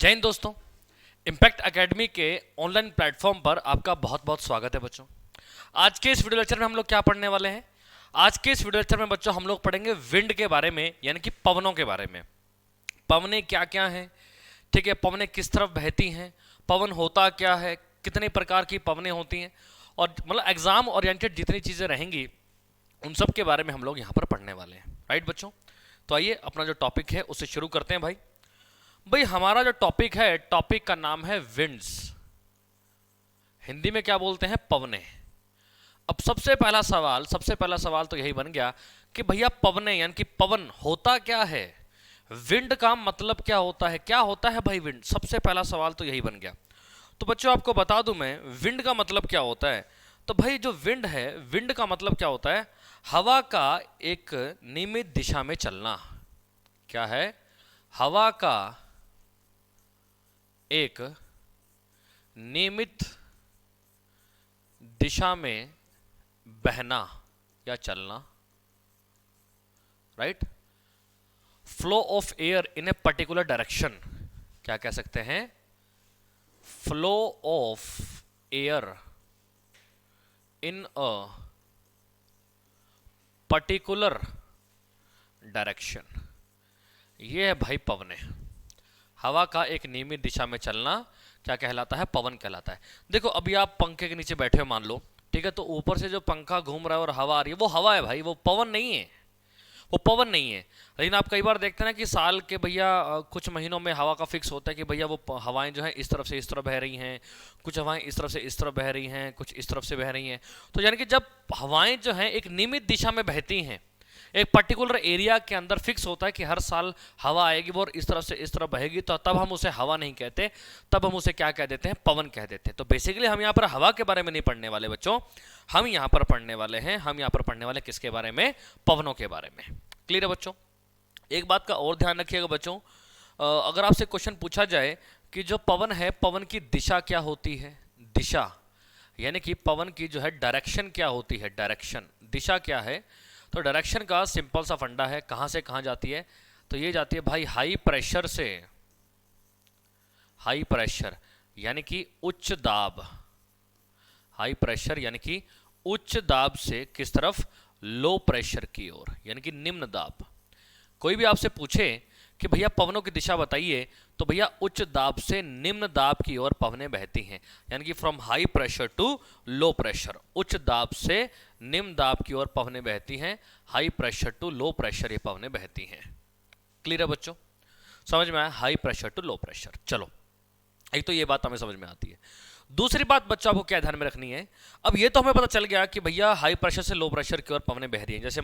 जय हिंद दोस्तों। Impact academy के ऑनलाइन प्लेटफॉर्म पर आपका बहुत बहुत स्वागत है बच्चों। आज के इस वीडियो लेक्चर में हम लोग क्या पढ़ने वाले हैं? आज के इस वीडियो लेक्चर में बच्चों हम लोग पढ़ेंगे विंड के बारे में, यानी कि पवनों के बारे में। पवनें क्या क्या हैं, ठीक है, पवनें किस तरफ बहती हैं, पवन होता क्या है, कितने प्रकार की पवनें होती हैं, और मतलब एग्जाम ओरिएंटेड जितनी चीज़ें रहेंगी उन सब के बारे में हम लोग यहाँ पर पढ़ने वाले हैं। राइट बच्चों, तो आइए अपना जो टॉपिक है उससे शुरू करते हैं। भाई हमारा जो टॉपिक है, टॉपिक का नाम है विंड्स। हिंदी में क्या बोलते हैं? पवने। अब सबसे पहला सवाल तो यही बन गया कि भैया पवने यानी कि पवन होता क्या है, विंड का मतलब क्या होता है, क्या होता है भाई विंड? सबसे पहला सवाल तो यही बन गया। तो बच्चों आपको बता दूं मैं विंड का मतलब क्या होता है। तो भाई जो विंड है, विंड का मतलब क्या होता है? हवा का एक नियमित दिशा में चलना। क्या है? हवा का एक नियमित दिशा में बहना या चलना। Right? Flow of air in a particular direction. क्या कह सकते हैं? Flow of air in a particular direction. ये है भाई पवने। हवा का एक नियमित दिशा में चलना क्या कहलाता है? पवन कहलाता है। देखो अभी आप पंखे के नीचे बैठे हो मान लो, ठीक है, तो ऊपर से जो पंखा घूम रहा है और हवा आ रही है वो हवा है भाई, वो पवन नहीं है, वो पवन नहीं है। लेकिन आप कई बार देखते हैं ना कि साल के भैया कुछ महीनों में हवा का फिक्स होता है कि भैया वो हवाएं जो है इस तरफ से इस तरफ बह रही हैं, कुछ हवाएं इस तरफ से इस तरफ बह रही हैं, कुछ इस तरफ से बह रही हैं। तो यानी कि जब हवाएं जो हैं एक नियमित दिशा में बहती हैं, एक पर्टिकुलर एरिया के अंदर फिक्स होता है कि हर साल हवा आएगी वो और इस तरफ से इस तरफ बहेगी, तो तब हम उसे हवा नहीं कहते, तब हम उसे क्या कह देते हैं? पवन कह देते हैं। तो बेसिकली हम यहाँ पर हवा के बारे में नहीं पढ़ने वाले बच्चों, हम यहाँ पर पढ़ने वाले हैं, हम यहाँ पर पढ़ने वाले किसके बारे में? पवनों के बारे में। क्लियर है बच्चों? एक बात का और ध्यान रखिएगा बच्चों, अगर आपसे क्वेश्चन पूछा जाए कि जो पवन है, पवन की दिशा क्या होती है? दिशा यानी कि पवन की जो है डायरेक्शन क्या होती है? डायरेक्शन, दिशा क्या है? तो डायरेक्शन का सिंपल सा फंडा है, कहां से कहां जाती है? तो ये जाती है भाई हाई प्रेशर से, हाई प्रेशर यानी कि उच्च दाब, हाई प्रेशर यानी कि उच्च दाब से किस तरफ? लो प्रेशर की ओर, यानी कि निम्न दाब। कोई भी आपसे पूछे कि भैया पवनों की दिशा बताइए, तो भैया उच्च दाब से निम्न दाब की ओर पवनें बहती हैं, यानी कि from high pressure to low pressure, उच्च दाब से निम्न दाब की ओर पवनें बहती हैं, high pressure to low pressure ये पवनें बहती हैं। क्लियर है बच्चों? समझ में आया? High pressure to low pressure. चलो, एक तो ये बात हमें समझ में आती है। दूसरी बात बच्चों आपको क्या ध्यान में रखनी है? अब ये तो हमें पता चल गया कि भैया हाई प्रेशर से लो प्रेशर की ओर पवनें बह रही हैं। जैसे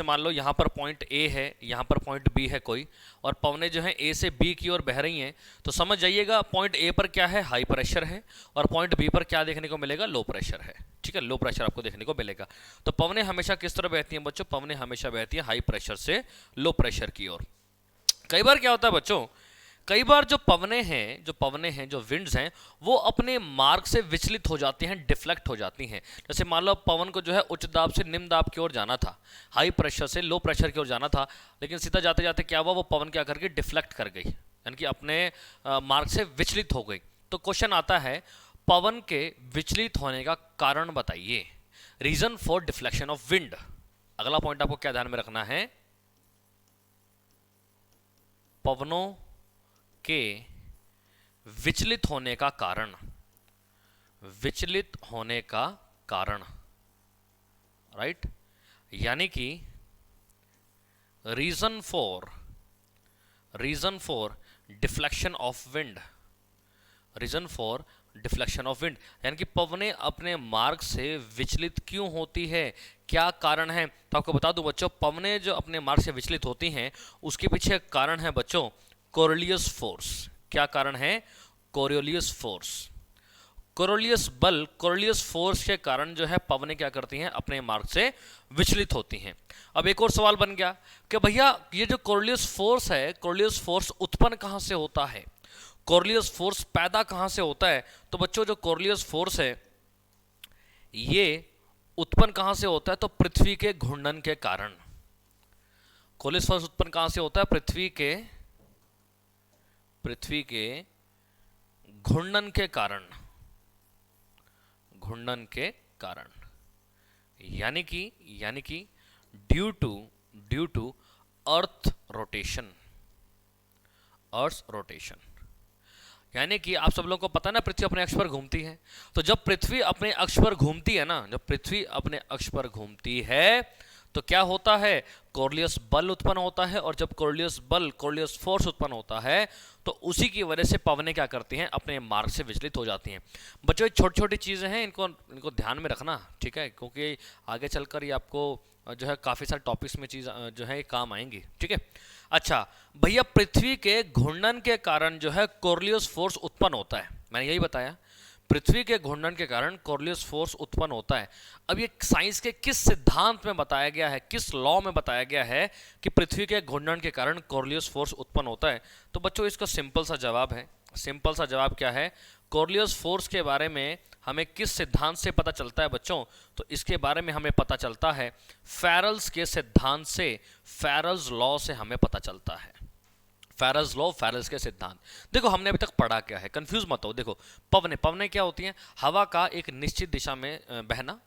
मान लो यहाँ पर पॉइंट ए है, यहाँ पर पॉइंट बी है कोई, और पवनें जो हैं ए से बी की ओर बह रही हैं, तो समझ जाइएगा पॉइंट ए पर क्या है? हाई प्रेशर है, और पॉइंट बी पर क्या देखने को मिलेगा? लो प्रेशर है। ठीक है, लो प्रेशर आपको देखने को मिलेगा। तो पवनें हमेशा किस तरह बहती हैं बच्चों? पवनें हमेशा बहती हैं हाई प्रेशर से लो प्रेशर की ओर। कई बार क्या होता है बच्चों, कई बार जो पवने हैं, जो विंड्स हैं, वो अपने मार्ग से विचलित हो जाती हैं, डिफ्लेक्ट हो जाती हैं। जैसे मान लो पवन को जो है उच्च दाब से निम्न दाब की ओर जाना था, हाई प्रेशर से लो प्रेशर की ओर जाना था, लेकिन सीधा जाते जाते क्या हुआ? वो पवन क्या करके डिफ्लेक्ट कर गई, यानी कि अपने मार्ग से विचलित हो गई। तो क्वेश्चन आता है पवन के विचलित होने का कारण बताइए, reason for deflection of wind. अगला पॉइंट आपको क्या ध्यान में रखना है? पवनों के विचलित होने का कारण, विचलित होने का कारण। राइट? यानी कि reason for deflection of wind, reason for deflection of wind, यानी कि पवनें अपने मार्ग से विचलित क्यों होती है, क्या कारण है? तो आपको बता दूं बच्चों, पवनें जो अपने मार्ग से विचलित होती हैं उसके पीछे कारण है बच्चों कोरियोलियस फोर्स। क्या कारण है? कोरियोलियस फोर्स, कोरियोलियस बल, कोरियोलियस फोर्स के कारण जो है पवनें क्या करती हैं? अपने मार्ग से विचलित होती हैं। अब एक और सवाल बन गया कि भैया ये जो कोरियोलियस फोर्स है, कोरियोलियस फोर्स उत्पन्न कहां से होता है, कोरियोलियस फोर्स पैदा कहां से होता है? तो बच्चों जो कोरियोलियस फोर्स है ये उत्पन्न कहां से होता है? तो पृथ्वी के घूर्णन के कारण। कोरियोलियस फोर्स उत्पन्न कहां से होता है? पृथ्वी के पृथ्वी के घूर्णन के कारण, घूर्णन के कारण, यानी कि due to earth rotation, earth rotation. यानी कि आप सब लोगों को पता है ना पृथ्वी अपने अक्ष पर घूमती है, तो जब पृथ्वी अपने अक्ष पर घूमती है ना, जब पृथ्वी अपने अक्ष पर घूमती है तो क्या होता है, कोरिलियस बल उत्पन्न होता है, और जब कोरिलियस बल, कोरिलियस फोर्स उत्पन्न होता है तो उसी की वजह से पवनें क्या करती हैं, अपने मार्ग से विचलित हो जाती हैं। बच्चों ये छोटी छोटी चीज़ें हैं, इनको ध्यान में रखना, ठीक है, क्योंकि आगे चलकर ये आपको जो है काफ़ी सारे टॉपिक्स में चीज़ जो है काम आएंगी, ठीक है। अच्छा भैया, पृथ्वी के घूर्णन के कारण जो है कोरिलियस फोर्स उत्पन्न होता है, मैंने यही बताया, पृथ्वी के घूर्णन के कारण कोरिलियस फोर्स उत्पन्न होता है। अब ये साइंस के किस सिद्धांत में बताया गया है, किस लॉ में बताया गया है कि पृथ्वी के घूर्णन के कारण कोरिलियस फोर्स उत्पन्न होता है? तो बच्चों इसका सिंपल सा जवाब है, सिंपल सा जवाब क्या है, कोरिलियस फोर्स के बारे में हमें किस सिद्धांत से पता चलता है बच्चों? तो इसके बारे में हमें पता चलता है फैरल्स के सिद्धांत से, फैरल्स लॉ से हमें पता चलता है। फैरल्स लॉ, फैरल्स के सिद्धांत। देखो हमने अभी तक पढ़ा क्या है, कंफ्यूज मत हो। देखो पवनें क्या होती हैं? हवा का एक निश्चित दिशा में बहना,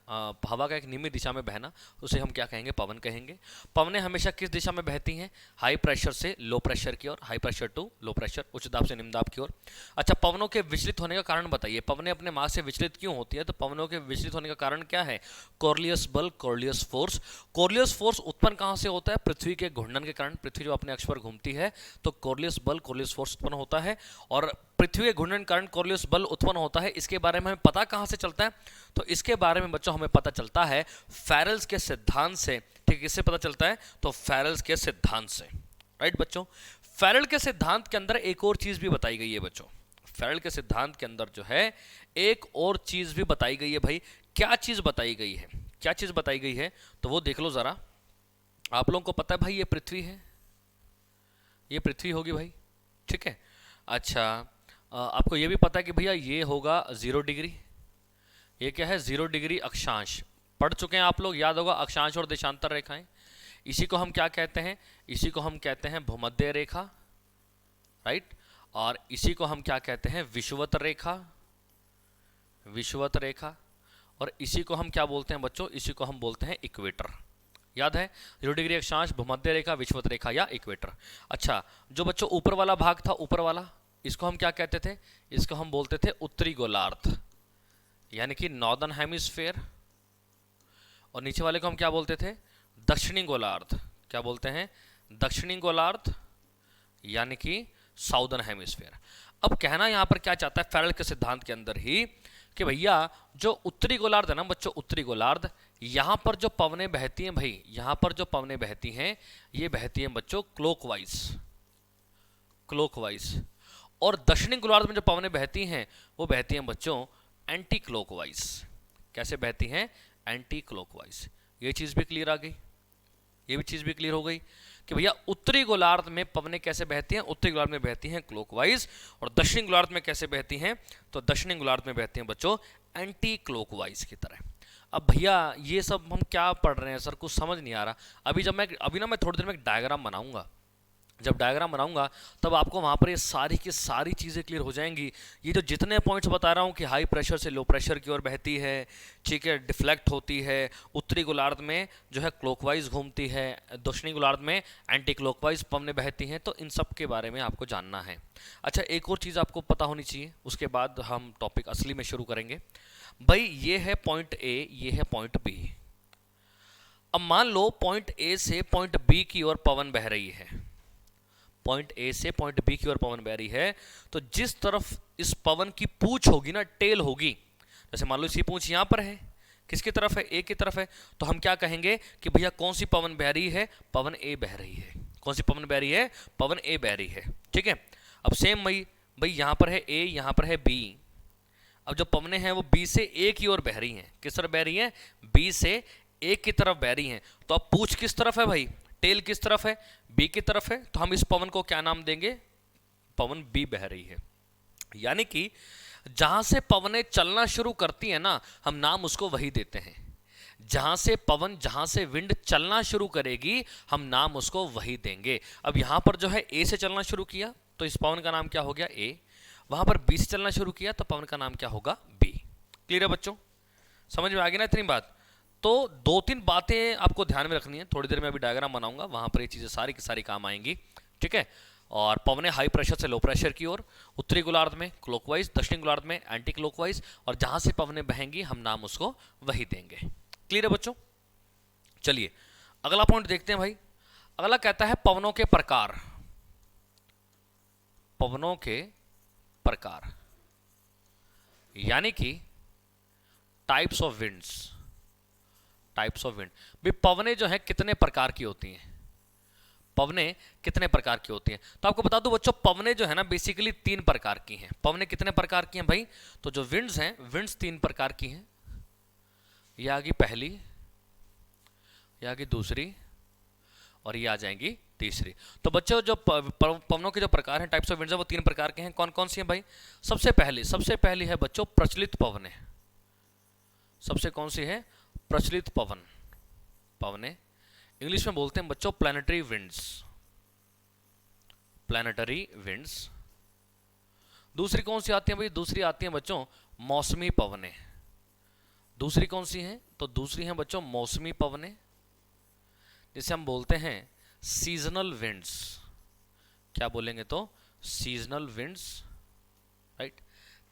हवा का एक नियमित दिशा में बहना, उसे हम क्या कहेंगे, पवन कहेंगे। पवनें हमेशा किस दिशा में बहती हैं? हाई प्रेशर से लो प्रेशर की ओर, high pressure to low pressure, उच्च दाब से निम्न दाब की ओर। अच्छा पवनों के विचलित होने का कारण बताइए, पवनें अपने मार्ग से विचलित क्यों होती है? तो पवनों के विचलित होने का कारण क्या है? कोरिलियस बल, कोरिलियस फोर्स। कोरिलियस फोर्स उत्पन्न कहाँ से होता है? पृथ्वी के घूर्णन के कारण। पृथ्वी जो अपने अक्ष पर घूमती है तो कोरिलियस बल, कोरिलियस फोर्स उत्पन्न होता है, और पृथ्वी के घूर्णन के कारण कोरिलियस बल उत्पन्न होता है। इसके बारे में हमें पता कहां से चलता है? तो इसके बारे में बच्चों हमें पता चलता है फैरल्स के सिद्धांत से। ठीक, किससे पता चलता है? तो फैरल्स के सिद्धांत से, राइट बच्चों। फैरल के सिद्धांत के अंदर एक और चीज भी बताई गई है बच्चों, फैरल के सिद्धांत के अंदर जो है एक और चीज भी बताई गई है। भाई क्या चीज बताई गई है, क्या चीज बताई गई है? तो वो देख लो जरा। आप लोगों को पता है भाई ये पृथ्वी है, ये पृथ्वी होगी भाई, ठीक है। अच्छा आपको ये भी पता है कि भैया ये होगा 0 डिग्री, ये क्या है? 0 डिग्री अक्षांश। पढ़ चुके हैं आप लोग, याद होगा अक्षांश और देशांतर रेखाएं। इसी को हम क्या कहते हैं? इसी को हम कहते हैं भूमध्य रेखा, राइट। और इसी को हम क्या कहते हैं? विषुवत रेखा, विषुवत रेखा। और इसी को हम क्या बोलते हैं बच्चों? इसी को हम बोलते हैं इक्वेटर। याद है? 0 डिग्री अक्षांश, भूमध्य रेखा, विषुवत रेखा या इक्वेटर। अच्छा जो बच्चों ऊपर वाला भाग था, ऊपर वाला, इसको हम क्या कहते थे? इसको हम बोलते थे उत्तरी गोलार्ध, यानी कि नॉर्दर्न हेमिस्फेयर। और नीचे वाले को हम क्या बोलते थे? दक्षिणी गोलार्ध। क्या बोलते हैं? दक्षिणी गोलार्ध, यानी कि साउदर्न हेमिस्फेयर। अब कहना यहां पर क्या चाहता है फैरल के सिद्धांत के अंदर ही कि भैया जो उत्तरी गोलार्ध है ना बच्चों, उत्तरी गोलार्ध, यहां पर जो पवनें बहती हैं भाई, यहां पर जो पवनें बहती हैं ये बहती हैं बच्चों क्लॉकवाइज, क्लॉकवाइज। और दक्षिणी गोलार्ध में जो पवनें बहती हैं वो बहती हैं बच्चों एंटी क्लॉकवाइज। कैसे बहती हैं? Anti clockwise. ये चीज भी क्लियर आ गई, ये भी चीज भी क्लियर हो गई कि भैया उत्तरी गोलार्ध में पवनें कैसे बहती हैं? उत्तरी गोलार्ध में बहती हैं क्लॉकवाइज। और दक्षिणी गोलार्ध में कैसे बहती हैं? तो दक्षिणी गोलार्ध में बहती हैं बच्चों एंटी क्लॉकवाइज की तरह। अब भैया ये सब हम क्या पढ़ रहे हैं सर, कुछ समझ नहीं आ रहा। अभी ना मैं थोड़ी देर में एक डायग्राम बनाऊंगा, जब डायग्राम बनाऊंगा तब आपको वहां पर ये सारी की सारी चीज़ें क्लियर हो जाएंगी। ये जो जितने पॉइंट्स बता रहा हूँ कि हाई प्रेशर से लो प्रेशर की ओर बहती है, ठीक है, डिफ्लेक्ट होती है, उत्तरी गोलार्ध में जो है क्लॉकवाइज घूमती है, दक्षिणी गोलार्ध में एंटी क्लॉकवाइज पवनें बहती हैं, तो इन सब के बारे में आपको जानना है। अच्छा एक और चीज़ आपको पता होनी चाहिए, उसके बाद हम टॉपिक असली में शुरू करेंगे। भाई ये है पॉइंट ए, ये है पॉइंट बी। अब मान लो पॉइंट ए से पॉइंट बी की ओर पवन बह रही है, पॉइंट ए से पॉइंट बी की ओर पवन बह रही है, तो जिस तरफ इस पवन की पूंछ होगी ना, टेल होगी, जैसे मान लो इसकी पूंछ यहां पर है, किसकी तरफ है? ए की तरफ है, तो हम क्या कहेंगे कि भैया कौन सी पवन बह रही है? पवन ए बह रही है। कौन सी पवन बह रही है? पवन ए बह रही है, ठीक है। अब सेम भाई यहां पर है ए, यहां पर है बी। अब जो पवनें हैं वो बी से ए की ओर बह रही हैं। किस तरफ बह रही हैं? बी से ए की तरफ बह रही हैं। तो अब पूंछ किस तरफ है भाई? टेल किस तरफ है? बी की तरफ है। तो हम इस पवन को क्या नाम देंगे? पवन बी बह रही है। यानी कि जहां से पवनें चलना शुरू करती हैं ना, हम नाम उसको वही देते हैं। जहां से विंड चलना शुरू करेगी हम नाम उसको वही देंगे। अब यहां पर जो है ए से चलना शुरू किया, तो इस पवन का नाम क्या हो गया ए, वहां पर बी से चलना शुरू किया तो पवन का नाम क्या होगा बी। क्लियर है बच्चों, समझ में आ गई ना इतनी बात। तो 2-3 बातें आपको ध्यान में रखनी है, थोड़ी देर में अभी डायग्राम बनाऊंगा वहां पर ये चीजें सारी की सारी काम आएंगी, ठीक है। और पवनें हाई प्रेशर से लो प्रेशर की ओर, उत्तरी गोलार्ध में क्लॉकवाइज, दक्षिणी गोलार्ध में एंटी क्लॉकवाइज, और जहां से पवनें बहेंगी हम नाम उसको वही देंगे। क्लियर है बच्चों, चलिए अगला पॉइंट देखते हैं भाई। अगला कहता है पवनों के प्रकार। पवनों के प्रकार यानी कि types of winds. Types of wind, भाई पवनें जो है कितने प्रकार की होती हैं, पवनें कितने प्रकार की होती हैं। तो आपको बता दूं बच्चों, पवनें जो है ना बेसिकली 3 प्रकार की हैं। पवनें कितने प्रकार की हैं भाई, तो जो विंड्स हैं, विंड्स 3 प्रकार की हैं। ये आ गई पहली, ये आ गई दूसरी, और ये आ जाएंगी तीसरी। तो बच्चों जो पवनों के जो प्रकार हैं, टाइप्स ऑफ विंड्स हैं, वो 3 प्रकार के हैं। कौन कौन सी हैं भाई, सबसे पहली है बच्चों प्रचलित पवनें। सबसे कौन सी है, प्रचलित पवनें। इंग्लिश में बोलते हैं बच्चों प्लैनेटरी विंड्स। Planetary winds. दूसरी कौन सी आती है भाई, दूसरी आती है बच्चों मौसमी पवनें। दूसरी कौन सी है, तो दूसरी है बच्चों मौसमी पवनें, जिसे हम बोलते हैं सीजनल विंड्स। क्या बोलेंगे, तो सीजनल विंड्स, राइट।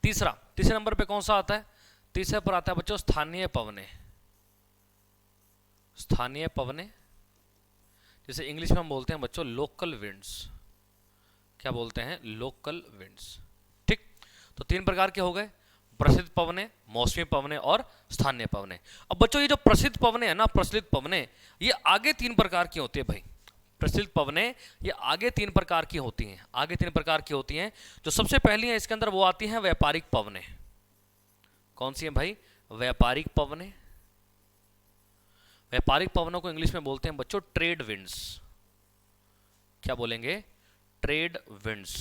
तीसरे नंबर पे कौन सा आता है, तीसरे पर आता है बच्चों स्थानीय पवनें। स्थानीय पवनें, जिसे इंग्लिश में हम बोलते हैं बच्चों लोकल विंड्स। क्या बोलते हैं, लोकल विंड्स, ठीक। तो 3 प्रकार के हो गए, प्रसिद्ध पवनें, मौसमी पवनें और स्थानीय पवनें। अब बच्चों ये जो प्रसिद्ध पवनें है ना, प्रचलित पवनें, ये आगे 3 प्रकार की होती है भाई। प्रचलित पवनें ये आगे 3 प्रकार की होती हैं, आगे 3 प्रकार की होती हैं। जो सबसे पहली है इसके अंदर वो आती हैं व्यापारिक पवनें। कौन सी है भाई, व्यापारिक पवनें। व्यापारिक पवनों को इंग्लिश में बोलते हैं बच्चों ट्रेड विंड्स। क्या बोलेंगे, ट्रेड विंड्स,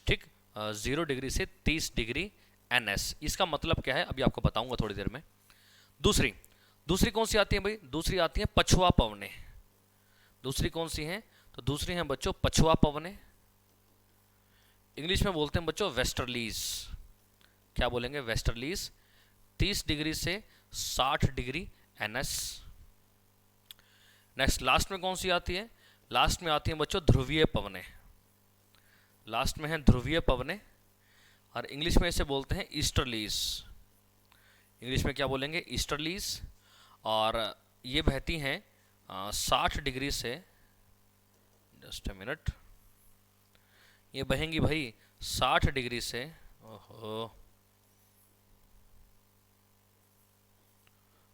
ठीक। 0 डिग्री से 30 डिग्री NS, इसका मतलब क्या है अभी आपको बताऊंगा थोड़ी देर में। दूसरी कौन सी आती है भाई, दूसरी आती है पछुआ पवनें। दूसरी कौन सी है, तो दूसरी है बच्चों पछुआ पवनें। इंग्लिश में बोलते हैं बच्चों वेस्टर्लीज। क्या बोलेंगे, वेस्टर्लीज। 30 डिग्री से 60 डिग्री NS। नेक्स्ट लास्ट में कौन सी आती है, लास्ट में आती है बच्चों ध्रुवीय पवनें। लास्ट में है ध्रुवीय पवनें, और इंग्लिश में इसे बोलते हैं ईस्टर्लीज। इंग्लिश में क्या बोलेंगे, ईस्टर्लीज। और ये बहती हैं 60 डिग्री से, जस्ट अ मिनट, ये बहेंगी भाई 60 डिग्री से, ओहो,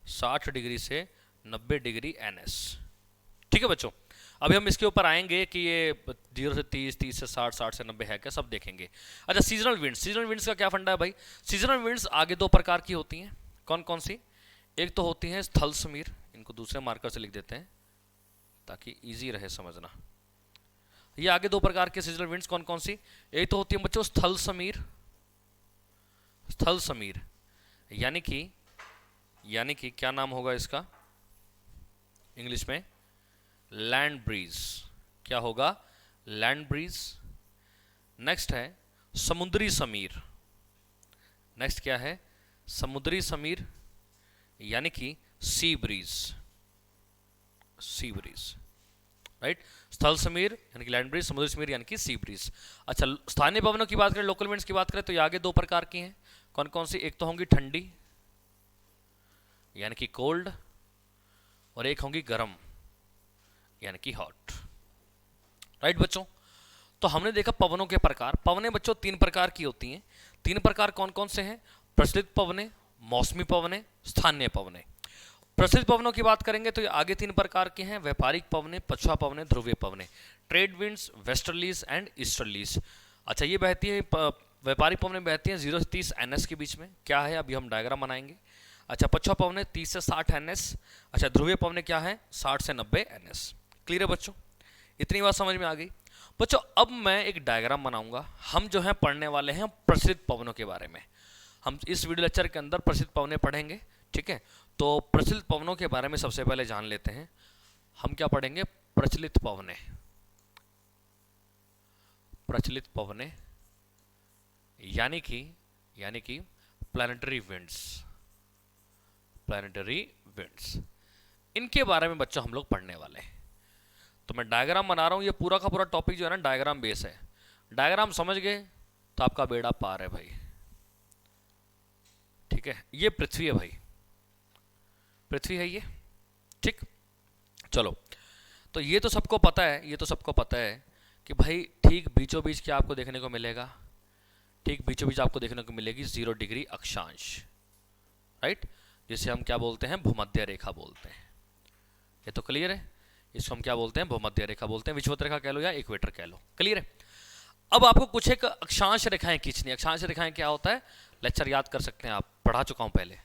60 डिग्री से 90 डिग्री NS, ठीक है बच्चों। अभी हम इसके ऊपर आएंगे कि ये 0 से 30, 30 से 60, 60 से 90 है क्या, सब देखेंगे। अच्छा सीजनल विंड्स, सीजनल विंड्स का क्या फंडा है भाई। सीजनल विंड्स आगे 2 प्रकार की होती हैं। कौन कौन सी, एक तो होती है स्थल समीर, इनको दूसरे मार्कर से लिख देते हैं ताकि इजी रहे समझना। ये आगे 2 प्रकार के सीजनल विंड्स कौन कौन सी, एक तो होती है बच्चों स्थल समीर। स्थल समीर यानी कि क्या नाम होगा इसका इंग्लिश में, लैंड ब्रीज। क्या होगा, लैंड ब्रीज। नेक्स्ट है समुद्री समीर। नेक्स्ट क्या है, समुद्री समीर यानी कि sea breeze. Sea breeze, right. स्थल समीर यानी कि लैंड ब्रीज, समुद्री समीर यानी कि सी ब्रीज। अच्छा स्थानीय पवनों की बात करें, लोकल विंड्स की बात करें, तो ये आगे 2 प्रकार की हैं। कौन कौन सी, एक तो होंगी ठंडी यानी कि कोल्ड, और एक होंगी गर्म यानी कि हॉट, राइट बच्चों। तो हमने देखा पवनों के प्रकार। पवनें बच्चों 3 प्रकार की होती हैं। 3 प्रकार कौन कौन से हैं, प्रचलित पवनें, मौसमी पवनें, स्थानीय पवनें। प्रचलित पवनों की बात करेंगे तो ये आगे 3 प्रकार के हैं, व्यापारिक पवनें, पछुआ पवनें, ध्रुवीय पवनें। Trade winds, westerlies and easterlies. अच्छा ये बहती है, व्यापारिक पवनें बहती हैं 0 से 30 NS के बीच में। क्या है, अभी हम डायग्राम बनाएंगे। अच्छा पछुआ पवनें 30 से 60 NS। अच्छा ध्रुवीय पवनें क्या है, 60 से 90 NS। क्लियर है बच्चों, इतनी बात समझ में आ गई। बच्चों अब मैं एक डायग्राम बनाऊंगा। हम जो है पढ़ने वाले हैं प्रचलित पवनों के बारे में। हम इस वीडियो लेक्चर के अंदर प्रचलित पवनें पढ़ेंगे, ठीक है। तो प्रचलित पवनों के बारे में सबसे पहले जान लेते हैं। हम क्या पढ़ेंगे, प्रचलित पवनें। प्रचलित पवने यानी कि प्लैनेटरी विंड्स, प्लैनेटरी विंड्स, इनके बारे में बच्चों हम लोग पढ़ने वाले हैं। तो मैं डायग्राम बना रहा हूं, ये पूरा का पूरा टॉपिक जो है ना डायग्राम बेस है। डायग्राम समझ गए तो आपका बेड़ा पार है भाई, ठीक है। ये पृथ्वी है भाई, पृथ्वी है ये, ठीक। चलो, तो ये तो सबको पता है, ये तो सबको पता है कि भाई ठीक बीचों बीच क्या आपको देखने को मिलेगा, ठीक बीचों बीच आपको देखने को मिलेगी 0 डिग्री अक्षांश, राइट, जिसे हम क्या बोलते हैं, भूमध्य रेखा बोलते हैं। ये तो क्लियर है, इसको हम क्या बोलते हैं, भूमध्य रेखा बोलते हैं, विषुवत रेखा कह लो या इक्वेटर कह लो, क्लियर है। अब आपको कुछ एक अक्षांश रेखाएं खींचनी। अक्षांश रेखाएं क्या होता है, लेक्चर याद कर सकते हैं आप, पढ़ा चुका हूं पहले।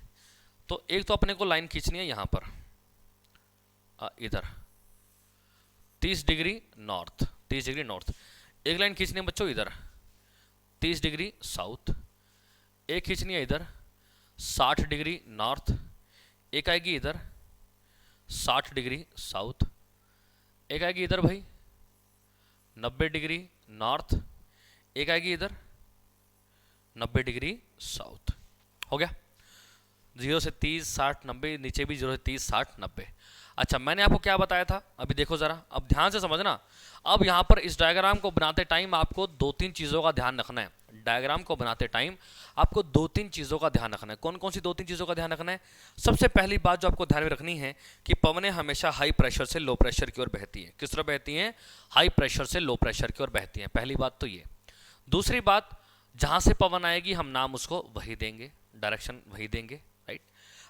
तो एक तो अपने को लाइन खींचनी है यहां पर, इधर 30 डिग्री नॉर्थ, 30 डिग्री नॉर्थ। एक लाइन खींचनी है बच्चों इधर 30 डिग्री साउथ। एक खींचनी है इधर 60 डिग्री नॉर्थ। एक आएगी इधर 60 डिग्री साउथ। एक आएगी इधर भाई 90 डिग्री नॉर्थ। एक आएगी इधर 90 डिग्री साउथ। हो गया, 0 से 30 60 90, नीचे भी 0 से 30 60 90। अच्छा, मैंने आपको क्या बताया था, अभी देखो जरा, अब ध्यान से समझना। अब यहां पर इस डायग्राम को बनाते टाइम आपको 2-3 चीजों का ध्यान रखना है। डायग्राम को बनाते टाइम आपको 2-3 चीजों का ध्यान रखना है। कौन कौन सी 2-3 चीजों का ध्यान रखना है? सबसे पहली बात जो आपको ध्यान में रखनी है कि पवनें हमेशा हाई प्रेशर से लो प्रेशर की ओर बहती है। किस तरह बहती हैं? हाई प्रेशर से लो प्रेशर की ओर बहती हैं। पहली बात तो ये। दूसरी बात, जहां से पवन आएगी हम नाम उसको वही देंगे, डायरेक्शन वही देंगे, राइट।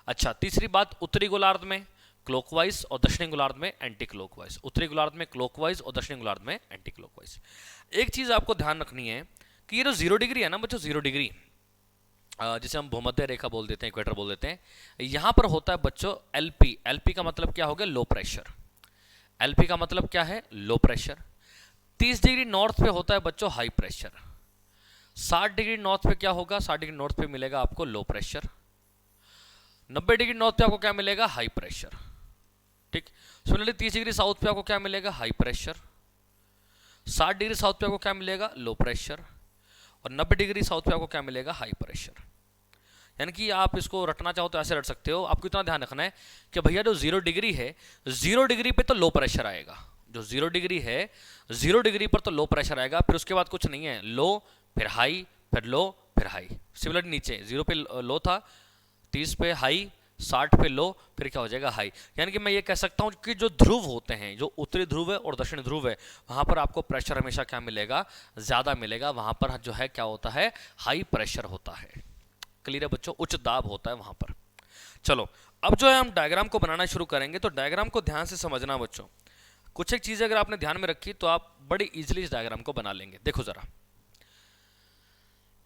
अच्छा, तीसरी बात, उत्तरी गोलार्ध में क्लॉकवाइज और दक्षिणी गोलार्ध में एंटी क्लॉकवाइज। उत्तरी गोलार्ध में क्लॉकवाइज और दक्षिणी गोलार्ध में एंटी क्लॉकवाइज। एक चीज आपको ध्यान रखनी है कि ये जो 0 डिग्री है ना बच्चों, 0 डिग्री जिसे हम भूमध्य रेखा बोल देते हैं, इक्वेटर बोल देते हैं, यहां पर होता है बच्चों एलपी। एलपी का मतलब क्या हो गया? Low pressure. एलपी का मतलब क्या है? Low pressure. 30 डिग्री नॉर्थ पे होता है बच्चों हाई प्रेशर। 60 डिग्री नॉर्थ पे क्या होगा? 60 डिग्री नॉर्थ पे मिलेगा आपको लो प्रेशर। 90 डिग्री नॉर्थ पे आपको क्या मिलेगा? हाई प्रेशर, ठीक। सिमिलरली 30 डिग्री साउथ पे आपको क्या मिलेगा? High pressure. 60 डिग्री साउथ पे आपको क्या मिलेगा? Low pressure. और 90 डिग्री साउथ पे आपको क्या मिलेगा? High pressure. यानी कि आप इसको रटना चाहो तो ऐसे रट सकते हो। आपको इतना ध्यान रखना है कि भैया जो 0 डिग्री है, 0 डिग्री पे तो लो प्रेशर आएगा। जो 0 डिग्री है, 0 डिग्री पर तो लो प्रेशर आएगा, फिर उसके बाद कुछ नहीं है, लो फिर हाई फिर लो फिर हाई। सिमिलरली नीचे 0 पे लो था, 30 पे हाई, 60 पे लो, फिर क्या हो जाएगा? हाई। यानी कि मैं ये कह सकता हूं कि जो ध्रुव होते हैं, जो उत्तरी ध्रुव है और दक्षिणी ध्रुव है, वहां पर आपको प्रेशर हमेशा क्या मिलेगा? ज्यादा मिलेगा। वहां पर जो है क्या होता है? हाई प्रेशर होता है। क्लियर है बच्चों? उच्च दाब होता है वहां पर। चलो, अब जो है हम डायग्राम को बनाना शुरू करेंगे। तो डायग्राम को ध्यान से समझना बच्चों। कुछ एक चीजें अगर आपने ध्यान में रखी तो आप बड़ी इजीली इस डायग्राम को बना लेंगे। देखो जरा,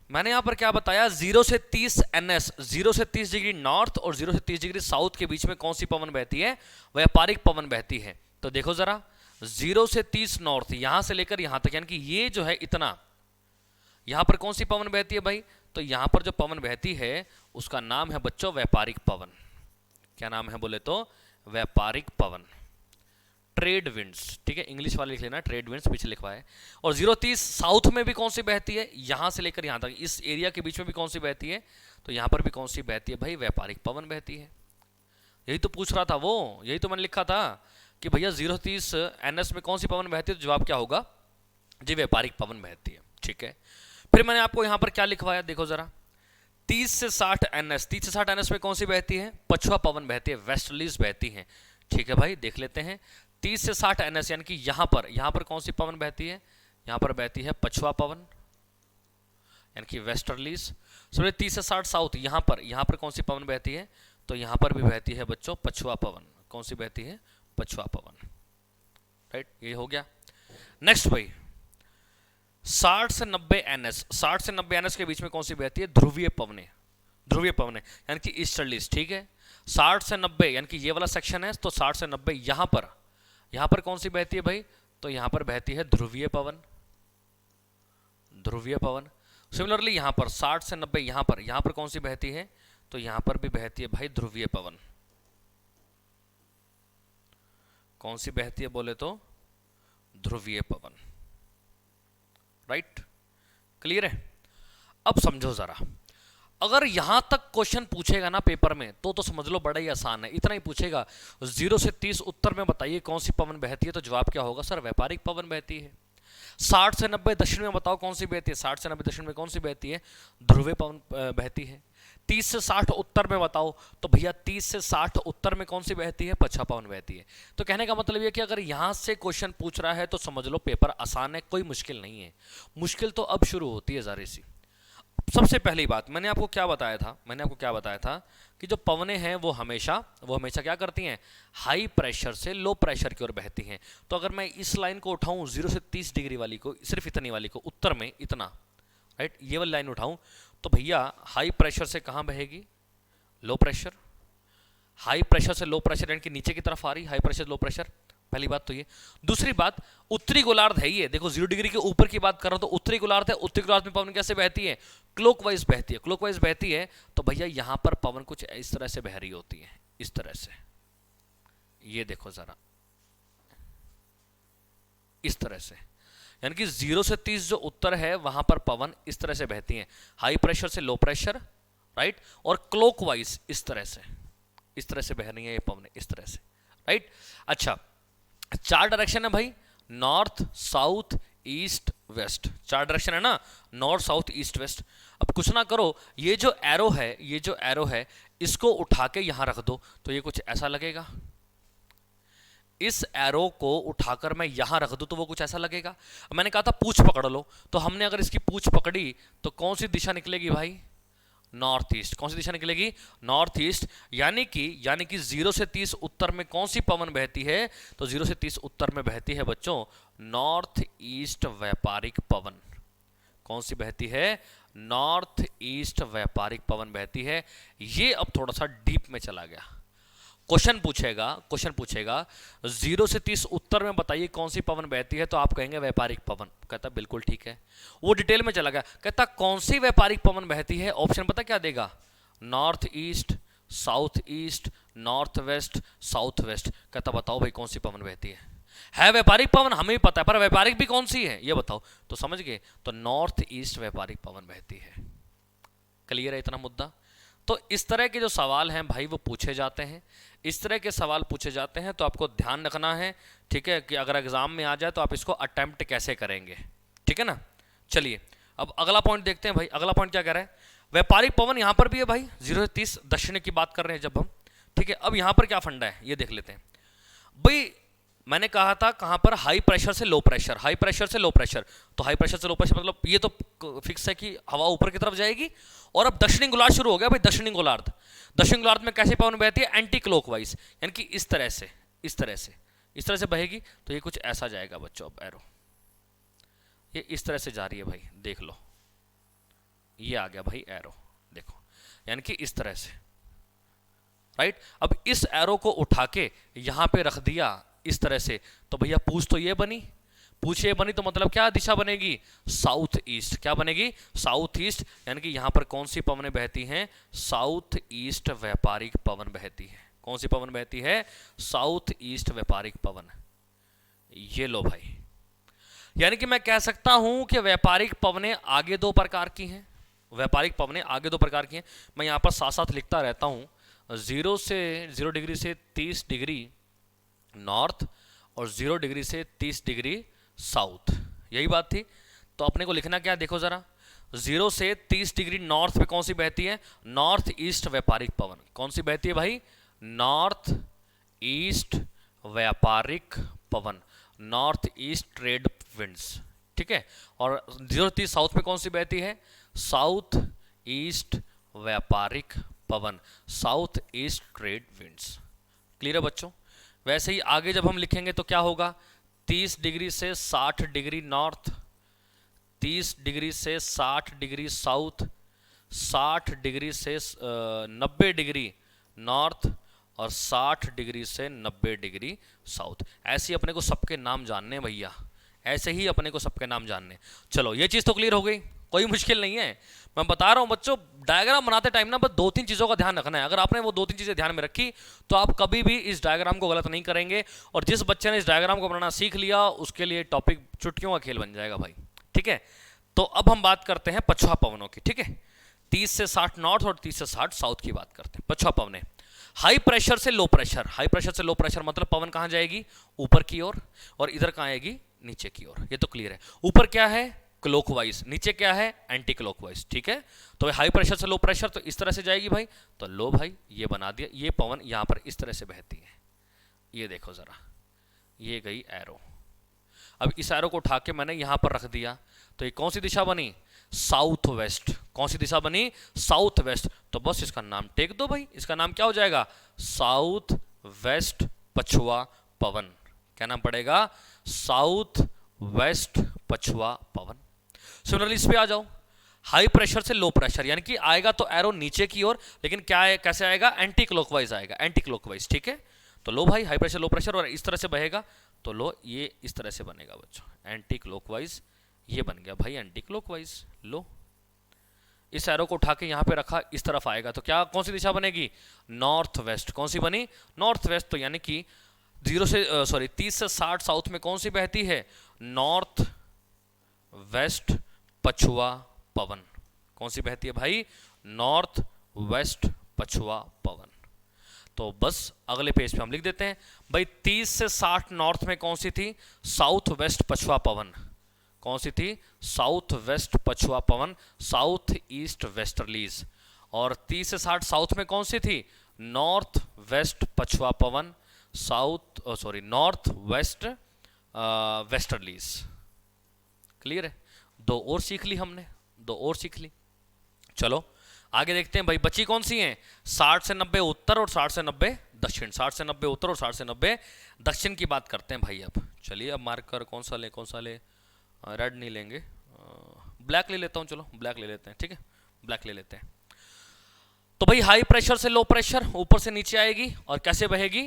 मैंने यहां पर क्या बताया, 0 से 30 NS, 0 से 30 डिग्री नॉर्थ और 0 से 30 डिग्री साउथ के बीच में कौन सी पवन बहती है? व्यापारिक पवन बहती है। तो देखो जरा, 0 से 30 नॉर्थ, यहां से लेकर यहां तक, यानी कि ये जो है इतना, यहां पर कौन सी पवन बहती है भाई? तो यहां पर जो पवन बहती है उसका नाम है बच्चों व्यापारिक पवन। क्या नाम है बोले तो? व्यापारिक पवन, ट्रेड विंड्स, ठीक है। इंग्लिश वाले लिख लेना, ट्रेड विंड्स पीछे लिखवा है। और 0-30 साउथ में भी कौन सी बहती है? यहां से लेकर यहां तक, इस एरिया के बीच में भी कौन सी बहती है? तो यहां पर भी कौन सी बहती है भाई? व्यापारिक पवन बहती है। यही तो पूछ रहा था वो, यही तो मैंने लिखा था कि भैया 0-30 NS में कौन सी पवन बहती है? तो जवाब क्या होगा? जी, व्यापारिक पवन बहती है, ठीक है। फिर मैंने आपको यहां पर क्या लिखवाया, देखो जरा, 30 से 60 NS, 30 से 60 NS में कौन सी बहती है? पछुआ पवन बहती है, वेस्टर्लीज बहती है, ठीक है भाई। देख लेते हैं, 30 से 60 NS यानी कि यहां पर कौन सी पवन बहती है? यहां पर बहती है पछुआ पवन, यानी कि वेस्टर्लीज। सो 30 से 60 साउथ, यहां पर कौन सी पवन बहती है? तो यहां पर भी बहती है बच्चों पछुआ पवन। कौन सी बहती है? पछुआ पवन, राइट। ये हो गया। नेक्स्ट भाई, 60 से 90 NS, 60 से 90 NS के बीच में कौन सी बहती है? ध्रुवीय पवनें, ध्रुवीय पवनें यानी कि ईस्टर्लीज, ठीक है। 60 से 90 यानी कि ये वाला सेक्शन है, तो 60 से 90 यहां पर कौन सी बहती है भाई? तो यहां पर बहती है ध्रुवीय पवन, ध्रुवीय पवन। सिमिलरली यहां पर 60 से 90 यहां पर कौन सी बहती है? तो यहां पर भी बहती है भाई ध्रुवीय पवन। कौन सी बहती है बोले तो? ध्रुवीय पवन, राइट, क्लियर है। अब समझो जरा, अगर यहां तक क्वेश्चन पूछेगा ना पेपर में तो समझ लो बड़ा ही आसान है। इतना ही पूछेगा 0 से 30 उत्तर में बताइए कौन सी पवन बहती है, तो जवाब क्या होगा सर व्यापारिक पवन बहती है। 60 से 90 दक्षिण में बताओ कौन सी बहती है, 60 से 90 दक्षिण में कौन सी बहती है, ध्रुवीय पवन बहती है। 30 से 60 उत्तर में बताओ तो भैया 30 से 60 उत्तर में कौन सी बहती है, पच्छा पवन बहती है। तो कहने का मतलब ये कि अगर यहां से क्वेश्चन पूछ रहा है तो समझ लो पेपर आसान है, कोई मुश्किल नहीं है। मुश्किल तो अब शुरू होती है ज़ारी सी। सबसे पहली बात मैंने आपको क्या बताया था कि जो पवनें हैं वो हमेशा क्या करती हैं, हाई प्रेशर से लो प्रेशर की ओर बहती हैं। तो अगर मैं इस लाइन को उठाऊं 0 से 30 डिग्री वाली को, सिर्फ इतनी वाली को, उत्तर में इतना, राइट, ये वाली लाइन उठाऊं तो भैया हाई प्रेशर से कहां बहेगी, लो प्रेशर। हाई प्रेशर से लो प्रेशर यानी कि नीचे की तरफ आ रही, हाई प्रेशर लो प्रेशर। पहली बात तो ये। दूसरी बात, उत्तरी गोलार्ध है ये, देखो 0 डिग्री के ऊपर की बात कर रहा हूं तो उत्तरी गोलार्ध है। उत्तरी गोलार्ध में पवन कैसे बहती है, क्लॉकवाइज बहती है। क्लॉकवाइज बहती है तो भैया यहां पर पवन कुछ इस तरह से बह रही होती है, इस तरह से। ये देखो जरा, इस तरह से, यानी कि 0 से 30 जो उत्तर है वहां पर पवन इस तरह से बहती हैं, हाई प्रेशर से लो प्रेशर, राइट, और क्लॉकवाइज इस तरह से बह रही है ये पवन, इस तरह से, राइट। अच्छा, 4 डायरेक्शन है भाई, north south east west, 4 direction है ना, नॉर्थ साउथ ईस्ट वेस्ट। अब कुछ ना करो, ये जो एरो है इसको उठा के यहां रख दो तो ये कुछ ऐसा लगेगा। इस एरो को उठाकर मैं यहां रख दूं तो वो कुछ ऐसा लगेगा। मैंने कहा था पूंछ पकड़ लो, तो हमने अगर इसकी पूंछ पकड़ी तो कौन सी दिशा निकलेगी भाई, नॉर्थ ईस्ट। कौन सी दिशा निकलेगी, नॉर्थ ईस्ट। यानी कि 0 से 30 उत्तर में कौन सी पवन बहती है, तो 0 से 30 उत्तर में बहती है बच्चों नॉर्थ ईस्ट व्यापारिक पवन। कौन सी बहती है, नॉर्थ ईस्ट व्यापारिक पवन बहती है। ये अब थोड़ा सा डीप में चला गया। क्वेश्चन पूछेगा 0 से 30 उत्तर में बताइए कौन सी पवन बहती है, तो आप कहेंगे व्यापारिक पवन। कहता बिल्कुल ठीक है। वो डिटेल में चला गया, कहता कौन सी व्यापारिक पवन बहती है, ऑप्शन पता क्या देगा, north east, south east, north west, south west. कहता बताओ भाई कौन सी पवन बहती है व्यापारिक पवन, हमें भी पता है पर व्यापारिक भी कौन सी है ये बताओ। तो समझ गए, तो नॉर्थ ईस्ट व्यापारिक पवन बहती है। क्लियर है इतना मुद्दा। तो इस तरह के जो सवाल हैं भाई वो पूछे जाते हैं, इस तरह के सवाल पूछे जाते हैं, तो आपको ध्यान रखना है, ठीक है, कि अगर एग्जाम में आ जाए तो आप इसको अटेम्प्ट कैसे करेंगे, ठीक है ना। चलिए अब अगला पॉइंट देखते हैं भाई। अगला पॉइंट क्या कह रहा है, व्यापारिक पवन यहां पर भी है भाई, 0 से 30 दक्षिण की बात कर रहे हैं जब हम, ठीक है। अब यहां पर क्या फंडा है ये देख लेते हैं भाई। मैंने कहा था कहां पर, हाई प्रेशर से लो प्रेशर, हाई प्रेशर से लो प्रेशर। तो हाई प्रेशर से लो प्रेशर मतलब ये तो फिक्स है कि हवा ऊपर की तरफ जाएगी। और अब दक्षिणी गोलार्ध शुरू हो गया भाई, दक्षिणी गोलार्ध में कैसे पवन बहती है, एंटी क्लॉकवाइज, यानी कि इस तरह से बहेगी। तो ये कुछ ऐसा जाएगा बच्चों। अब एरो ये इस तरह से जा रही है भाई, देख लो, ये आ गया भाई एरो, देखो, यानी कि इस तरह से, राइट। अब इस एरो को उठा के यहां पे रख दिया इस तरह से, तो भैया पूछ तो ये बनी, तो मतलब क्या दिशा बनेगी, साउथ ईस्ट। क्या बनेगी, साउथ ईस्ट। यानी कि यहां पर कौन सी पवनें बहती हैं, साउथ ईस्ट व्यापारिक पवन बहती है। कौन सी पवन बहती है, साउथ ईस्ट व्यापारिक पवन। ये लो भाई, यानी कि मैं कह सकता हूं कि व्यापारिक पवनें आगे 2 प्रकार की हैं, मैं यहां पर साथ साथ लिखता रहता हूं। 0 डिग्री से 30 डिग्री नॉर्थ और 0 डिग्री से 30 डिग्री साउथ, यही बात थी। तो अपने को लिखना क्या, देखो जरा, 0 से 30 डिग्री नॉर्थ में कौन सी बहती है, नॉर्थ ईस्ट व्यापारिक पवन। कौन सी बहती है भाई, नॉर्थ ईस्ट व्यापारिक पवन, नॉर्थ ईस्ट ट्रेड विंड्स, ठीक है। और 0 से 30 साउथ में कौन सी बहती है, साउथ ईस्ट व्यापारिक पवन, south east trade winds. Clear है बच्चों। वैसे ही आगे जब हम लिखेंगे तो क्या होगा, 30 डिग्री से 60 डिग्री नॉर्थ, 30 डिग्री से 60 डिग्री साउथ, 60 डिग्री से 90 डिग्री नॉर्थ और 60 डिग्री से 90 डिग्री साउथ। ऐसे ही अपने को सबके नाम जानने भैया, ऐसे ही अपने को सबके नाम जानने। चलो ये चीज़ तो क्लियर हो गई, कोई मुश्किल नहीं है। मैं बता रहा हूं बच्चों, डायग्राम बनाते टाइम ना बस 2-3 चीज़ों का ध्यान रखना है। अगर आपने वो 2-3 चीज़ें ध्यान में रखी तो आप कभी भी इस डायग्राम को गलत नहीं करेंगे। और जिस बच्चे ने इस डायग्राम को बनाना सीख लिया उसके लिए टॉपिक चुटकियों का खेल बन जाएगा भाई, ठीक है। तो अब हम बात करते हैं पछुआ पवनों की, ठीक है। 30 से 60 नॉर्थ और 30 से 60 साउथ की बात करते हैं। पछुआ पवनें, हाई प्रेशर से लो प्रेशर, हाई प्रेशर से लो प्रेशर मतलब पवन कहां जाएगी, ऊपर की ओर, और इधर कहां आएगी, नीचे की ओर। ये तो क्लियर है। ऊपर क्या है, क्लॉकवाइज, नीचे क्या है, एंटी क्लॉकवाइज, ठीक है। तो हाई प्रेशर से लो प्रेशर तो इस तरह से जाएगी भाई, तो लो भाई ये बना दिया, ये पवन यहां पर इस तरह से बहती है। ये देखो जरा, ये गई एरो। अब इस एरो को उठा के मैंने यहां पर रख दिया, तो ये कौन सी दिशा बनी, साउथ वेस्ट। कौन सी दिशा बनी, साउथ वेस्ट। तो बस इसका नाम टेक दो भाई, इसका नाम क्या हो जाएगा, साउथ वेस्ट पछुआ पवन। क्या नाम पड़ेगा, साउथ वेस्ट पछुआ पवन। सिमिलरली इस पे आ जाओ, हाई प्रेशर से लो प्रेशर, यानी कि आएगा तो एरो नीचे की ओर, लेकिन क्या है, कैसे आएगा, एंटी क्लॉकवाइज आएगा, एंटी क्लॉकवाइज, ठीक है। तो लो भाई, हाई प्रेशर लो प्रेशर, और इस तरह से बहेगा, तो लो ये इस तरह से बनेगा बच्चों, एंटी क्लॉकवाइज। ये बन गया भाई एंटी क्लॉकवाइज। लो इस एरो को उठा के यहां पे रखा, इस तरफ आएगा तो क्या, कौन सी दिशा बनेगी, नॉर्थ वेस्ट। कौन सी बनी, नॉर्थ वेस्ट। तो यानी कि 30 से 60 साउथ में कौन सी बहती है, नॉर्थ वेस्ट पछुआ पवन। कौन सी बहती है भाई, नॉर्थ वेस्ट पछुआ पवन। तो बस अगले पेज पे हम लिख देते हैं भाई, 30 से 60 नॉर्थ में कौन सी थी, साउथ वेस्ट पछुआ पवन। कौन सी थी, साउथ वेस्ट पछुआ पवन, साउथ ईस्ट वेस्टर्लीज। और 30 से 60 साउथ में कौन सी थी, नॉर्थ वेस्ट पछुआ पवन, नॉर्थ वेस्ट वेस्टर्लीज। क्लियर है। दो और सीख ली हमने, दो और सीख ली। चलो आगे देखते हैं भाई, बची कौन सी हैं, 60 से 90 उत्तर और 60 से 90 दक्षिण। 60 से 90 उत्तर और 60 से 90 दक्षिण की बात करते हैं भाई। अब चलिए, अब मार्कर कौन सा ले, कौन सा ले, रेड नहीं लेंगे, ब्लैक ले लेता हूं, चलो ब्लैक ले लेते हैं, ठीक है, ब्लैक ले लेते हैं। तो भाई हाई प्रेशर से लो प्रेशर ऊपर से नीचे आएगी, और कैसे बहेगी,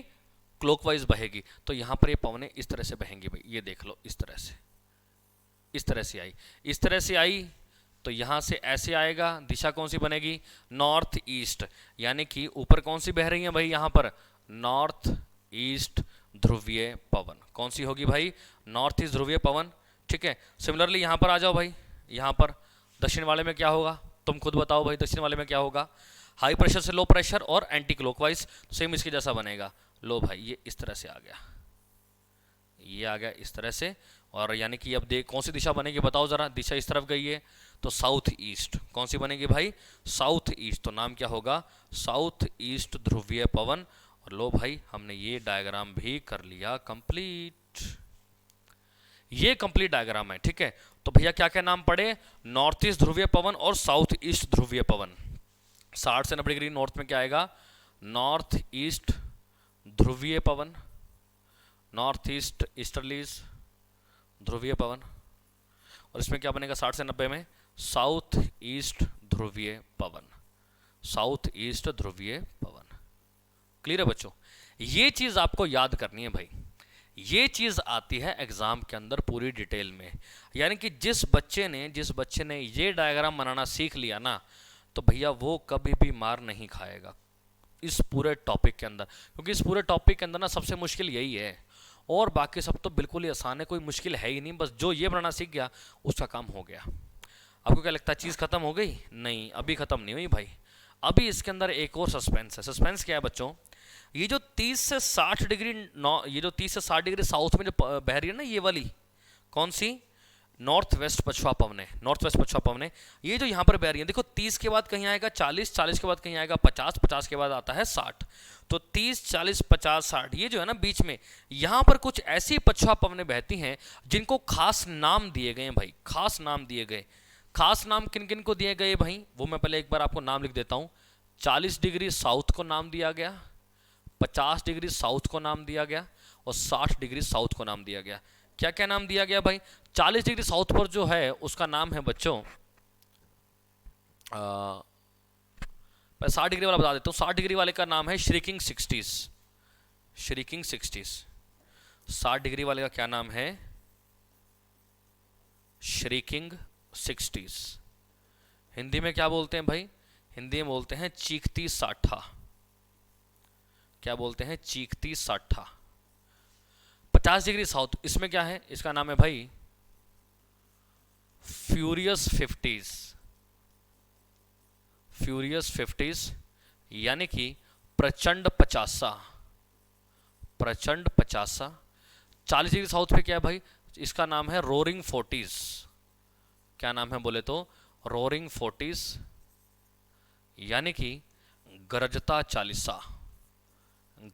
क्लॉकवाइज बहेगी। तो यहां पर ये पवनें इस तरह से बहेंगी भाई, ये देख लो, इस तरह से, इस तरह से आई, इस तरह से आई, तो यहां से ऐसे आएगा, दिशा कौन सी बनेगी, नॉर्थ ईस्ट। यानी कि ऊपर कौन सी बह रही है भाई, यहां पर नॉर्थ ईस्ट ध्रुवीय पवन। कौन सी होगी भाई, नॉर्थ ईस्ट ध्रुवीय पवन, ठीक है। सिमिलरली यहां पर आ जाओ भाई, यहां पर दक्षिण वाले में क्या होगा, तुम खुद बताओ भाई, दक्षिण वाले में क्या होगा, हाई प्रेशर से लो प्रेशर और एंटी क्लॉकवाइज, सेम इसके जैसा बनेगा। लो भाई ये इस तरह से आ गया, ये आ गया इस तरह से। और यानी कि अब देख कौन सी दिशा बनेगी, बताओ जरा, दिशा इस तरफ गई है, तो साउथ ईस्ट। कौन सी बनेगी भाई, साउथ ईस्ट। तो नाम क्या होगा, साउथ ईस्ट ध्रुवीय पवन। और लो भाई हमने ये डायग्राम भी कर लिया कंप्लीट, ये कंप्लीट डायग्राम है, ठीक है। तो भैया क्या क्या नाम पड़े, नॉर्थ ईस्ट ध्रुवीय पवन और साउथ ईस्ट ध्रुवीय पवन। 60 से 90 डिग्री नॉर्थ में क्या आएगा, नॉर्थ ईस्ट ध्रुवीय पवन, नॉर्थ ईस्ट ईस्टर्लीज ध्रुवीय पवन। और इसमें क्या बनेगा 60 से 90 में, साउथ ईस्ट ध्रुवीय पवन, साउथ ईस्ट ध्रुवीय पवन। क्लियर है बच्चों, ये चीज आपको याद करनी है भाई, ये चीज आती है एग्जाम के अंदर पूरी डिटेल में। यानी कि जिस बच्चे ने ये डायग्राम बनाना सीख लिया ना, तो भैया वो कभी भी मार नहीं खाएगा इस पूरे टॉपिक के अंदर। क्योंकि इस पूरे टॉपिक के अंदर ना सबसे मुश्किल यही है, और बाकी सब तो बिल्कुल ही आसान है, कोई मुश्किल है ही नहीं। बस जो ये बनाना सीख गया उसका काम हो गया। आपको क्या लगता है, चीज़ खत्म हो गई? नहीं, अभी खत्म नहीं हुई भाई, अभी इसके अंदर एक और सस्पेंस है। सस्पेंस क्या है बच्चों, ये जो 30 से 60 डिग्री ये जो 30 से 60 डिग्री साउथ में जो बह रही है ना, ये वाली कौन सी, नॉर्थ वेस्ट पछुआ पवने, नॉर्थ वेस्ट पछुआ पवने, ये जो यहाँ पर बह रही है, देखो 30 के बाद कहीं आएगा 40, 40 के बाद कहीं आएगा 50, 50 के बाद आता है 60। तो 30, 40, 50, 60 ये जो है ना बीच में, यहाँ पर कुछ ऐसी पछुआ पवनें बहती हैं जिनको खास नाम दिए गए हैं भाई, खास नाम दिए गए। खास नाम किन किन को दिए गए भाई, वो मैं पहले एक बार आपको नाम लिख देता हूँ। 40 डिग्री साउथ को नाम दिया गया, 50 डिग्री साउथ को नाम दिया गया, और 60 डिग्री साउथ को नाम दिया गया। क्या क्या नाम दिया गया भाई, 40 डिग्री साउथ पर जो है उसका नाम है बच्चों, 60 डिग्री वाला बता देता हूँ। 60 डिग्री वाले का नाम है shrieking 60s, shrieking 60s। 60 degree वाले का क्या नाम है, श्रीकिंग 60s। हिंदी में क्या बोलते हैं भाई, हिंदी में बोलते हैं चीखती साठा। क्या बोलते हैं, चीखती साठा। 50 डिग्री साउथ, इसमें क्या है, इसका नाम है भाई फ्यूरियस फिफ्टीज, फ्यूरियस फिफ्टीज यानी कि प्रचंड पचासा, प्रचंड पचासा। 40 डिग्री साउथ पे क्या है भाई, इसका नाम है रोरिंग फोर्टीज। क्या नाम है बोले तो रोरिंग फोर्टीज यानी कि गरजता चालीसा,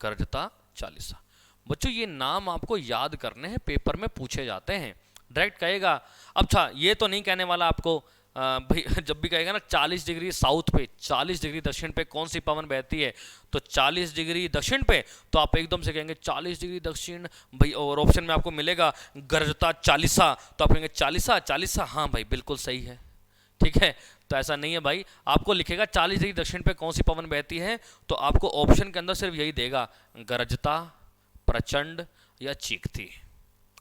गरजता चालीसा। बच्चों ये नाम आपको याद करने हैं, पेपर में पूछे जाते हैं। डायरेक्ट कहेगा, अच्छा ये तो नहीं कहने वाला आपको भाई जब भी कहेगा ना 40 डिग्री साउथ पे 40 डिग्री दक्षिण पे कौन सी पवन बहती है, तो 40 डिग्री दक्षिण पे तो आप एकदम से कहेंगे 40 डिग्री दक्षिण भाई, और ऑप्शन में आपको मिलेगा गरजता चालीसा, तो आप कहेंगे चालीसा, चालीसा, हाँ भाई बिल्कुल सही है। ठीक है, तो ऐसा नहीं है भाई, आपको लिखेगा 40 डिग्री दक्षिण पे कौन सी पवन बहती है, तो आपको ऑप्शन के अंदर सिर्फ यही देगा, गरजता, प्रचंड या चीखती।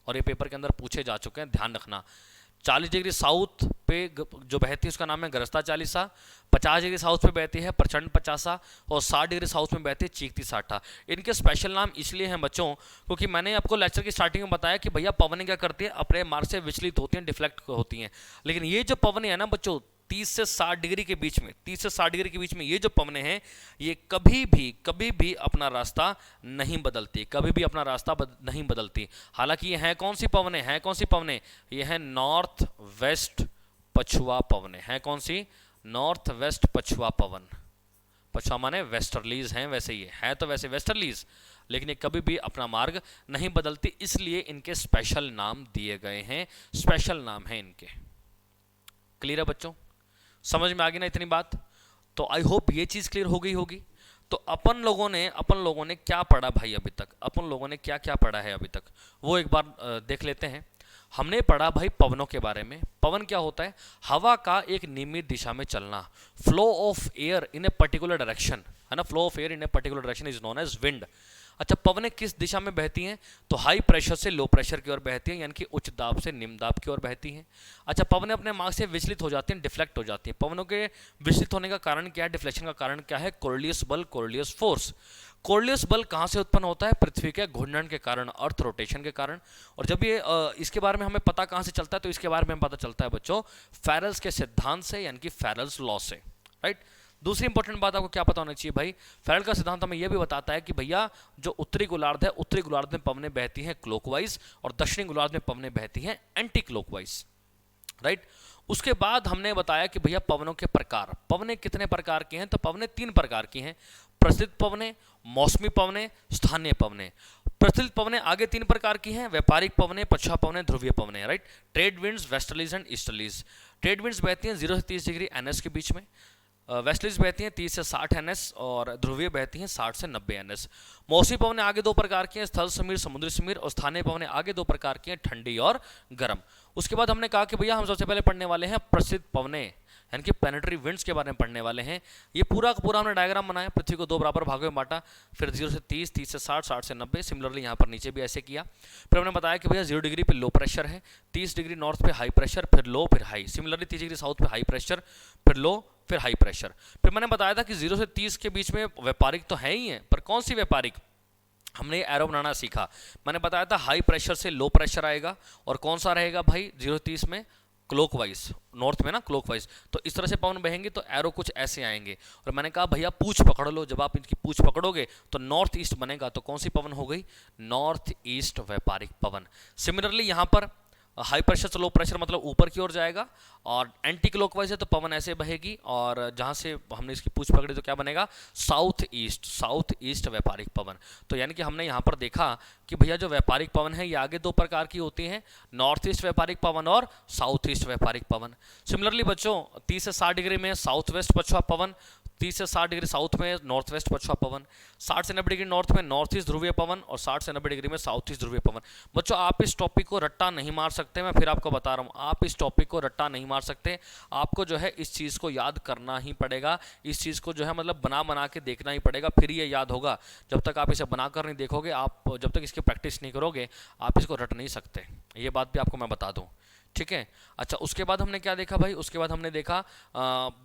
और ये पेपर के अंदर पूछे जा चुके हैं, ध्यान रखना। 40 डिग्री साउथ पे जो बहती है उसका नाम है गरजता चालीसा, 50 डिग्री साउथ पे बहती है प्रचंड पचासा, और 60 डिग्री साउथ में बहती है चीखती साठा। इनके स्पेशल नाम इसलिए हैं बच्चों क्योंकि मैंने आपको लेक्चर की स्टार्टिंग में बताया कि भैया पवनें क्या करती है, अपने मार्ग से विचलित होती हैं, डिफ्लेक्ट होती हैं। लेकिन ये जो पवनें हैं ना बच्चों 30 से 60 डिग्री के बीच में, 30 से 60 डिग्री के बीच में ये जो पवनें हैं ये कभी भी अपना रास्ता नहीं बदलती, कभी भी अपना रास्ता नहीं बदलती। हालांकि ये हैं कौन सी पवनें, हैं कौन सी पवनें, ये हैं नॉर्थ वेस्ट पछुआ पवनें। हैं कौन सी, नॉर्थ वेस्ट पछुआ पवन। पछुआ माने वेस्टर्लीज हैं, वैसे ही है तो वैसे वेस्टर्लीज, लेकिन ये कभी भी अपना मार्ग नहीं बदलती, इसलिए इनके स्पेशल नाम दिए गए हैं, स्पेशल नाम है इनके। क्लियर है बच्चों, समझ में आ गई ना इतनी बात। तो आई होप ये चीज क्लियर हो गई होगी। तो अपन लोगों ने क्या पढ़ा भाई अभी तक, अपन लोगों ने क्या क्या पढ़ा है अभी तक, वो एक बार देख लेते हैं। हमने पढ़ा भाई पवनों के बारे में। पवन क्या होता है, हवा का एक नियमित दिशा में चलना, flow of air in a particular direction, है ना, flow of air in a particular direction is known as wind. अच्छा, पवनें किस दिशा में बहती हैं, तो हाई प्रेशर से लो प्रेशर की ओर बहती हैं, यानी कि उच्च दाब से निम्न दाब की ओर बहती हैं। अच्छा, पवनें अपने मार्ग से विचलित हो जाती हैं, डिफ्लेक्ट हो जाती हैं। पवनों के विचलित होने का कारण क्या है, डिफ्लेक्शन का कारण क्या है, कोरियोलिस बल, कोरियोलिस फोर्स। कोरियोलिस बल कहाँ से उत्पन्न होता है, पृथ्वी के घूर्णन के कारण, अर्थ रोटेशन के कारण। और जब ये इसके बारे में हमें पता कहाँ से चलता है, तो इसके बारे में हमें पता चलता है बच्चों फैरल्स के सिद्धांत से, यानी कि फैरल्स लॉ से, राइट। दूसरी इंपॉर्टेंट बात आपको क्या पता होना चाहिए भाई, फैरल का सिद्धांत हमें यह भी बताता है कि भैया जो उत्तरी गोलार्ध है, उत्तरी गोलार्ध में पवनें बहती हैं क्लॉकवाइज, और दक्षिणी गोलार्ध में पवनें बहती हैं एंटी क्लॉकवाइज, राइट। उसके बाद हमने बताया कि भैया पवनों के प्रकार, पवनें कितने प्रकार की हैं, तो पवनें 3 प्रकार की हैं, प्रचलित पवनें, मौसमी पवनें, स्थानीय पवनें। प्रचलित पवनें आगे 3 प्रकार की हैं, व्यापारिक पवनें, पछुआ पवनें, ध्रुवीय पवनें, right. Trade winds, westerlies and easterlies. Trade winds बहती हैं 0 से 30 डिग्री एनएस के बीच में, वेस्टर्लीज बहती हैं 30 से 60 एनएस, और ध्रुवीय बहती हैं 60 से 90 एनएस। मौसमी पवनें आगे 2 प्रकार की हैं, स्थल समीर, समुद्री समीर, और स्थानीय पवनें आगे 2 प्रकार की हैं, ठंडी और गर्म। उसके बाद हमने कहा कि भैया हम सबसे पहले पढ़ने वाले हैं प्रसिद्ध पवनें, यानी कि प्लैनेटरी विंड्स के बारे में पढ़ने वाले हैं। ये पूरा का पूरा हमने डायग्राम बनाया, पृथ्वी को 2 बराबर भागों में बांटा, फिर 0 से 30, 30 से 60, 60 से 90, सिमिलरली यहाँ पर नीचे भी ऐसे किया। फिर हमने बताया कि भैया 0 डिग्री पे लो प्रेशर है, 30 डिग्री नॉर्थ पे हाई प्रेशर, फिर लो फिर हाई, सिमिलरली 30 डिग्री साउथ पे हाई प्रेशर, फिर लो फिर हाई प्रेशर। फिर मैंने बताया था कि 0 से 30 के बीच में व्यापारिक तो है ही है, पर कौन सी व्यापारिक, हमने एरो बनाना सीखा। मैंने बताया था हाई प्रेशर से लो प्रेशर आएगा, और कौन सा रहेगा भाई 0 से 30 में क्लॉकवाइज, नॉर्थ में ना क्लॉकवाइज। तो इस तरह से पवन बहेंगे तो एरो कुछ ऐसे आएंगे। और मैंने कहा भैया पूछ पकड़ लो, जब आप इनकी पूछ पकड़ोगे तो नॉर्थ ईस्ट बनेगा, तो कौन सी पवन हो गई, नॉर्थ ईस्ट व्यापारिक पवन। सिमिलरली यहाँ पर हाई प्रेशर से लो प्रेशर मतलब ऊपर की ओर जाएगा, और एंटी क्लॉकवाइज है तो पवन ऐसे बहेगी, और जहाँ से हमने इसकी पूछ पकड़ी तो क्या बनेगा, साउथ ईस्ट व्यापारिक पवन। तो यानी कि हमने यहाँ पर देखा कि भैया जो व्यापारिक पवन है ये आगे 2 प्रकार की होती हैं, नॉर्थ ईस्ट व्यापारिक पवन और साउथ ईस्ट व्यापारिक पवन। सिमिलरली बच्चों 30 से 60 डिग्री में साउथ वेस्ट पछुआ पवन, 30 से 60 डिग्री साउथ में नॉर्थ वेस्ट पछुआ पवन, 60 से 90 डिग्री नॉर्थ में नॉर्थ ईस्ट ध्रुवीय पवन, और 60 से 90 डिग्री में साउथ ईस्ट ध्रुवीय पवन। बच्चों आप इस टॉपिक को रट्टा नहीं मार सकते, मैं फिर आपको बता रहा हूँ, आप इस टॉपिक को रट्टा नहीं मार सकते। आपको जो है इस चीज़ को याद करना ही पड़ेगा, इस चीज़ को जो है मतलब बना के देखना ही पड़ेगा, फिर ये याद होगा। जब तक आप इसे बनाकर नहीं देखोगे, आप जब तक इसकी प्रैक्टिस नहीं करोगे, आप इसको रट नहीं सकते, ये बात भी आपको मैं बता दूँ, ठीक है। अच्छा, उसके बाद हमने क्या देखा भाई, उसके बाद हमने देखा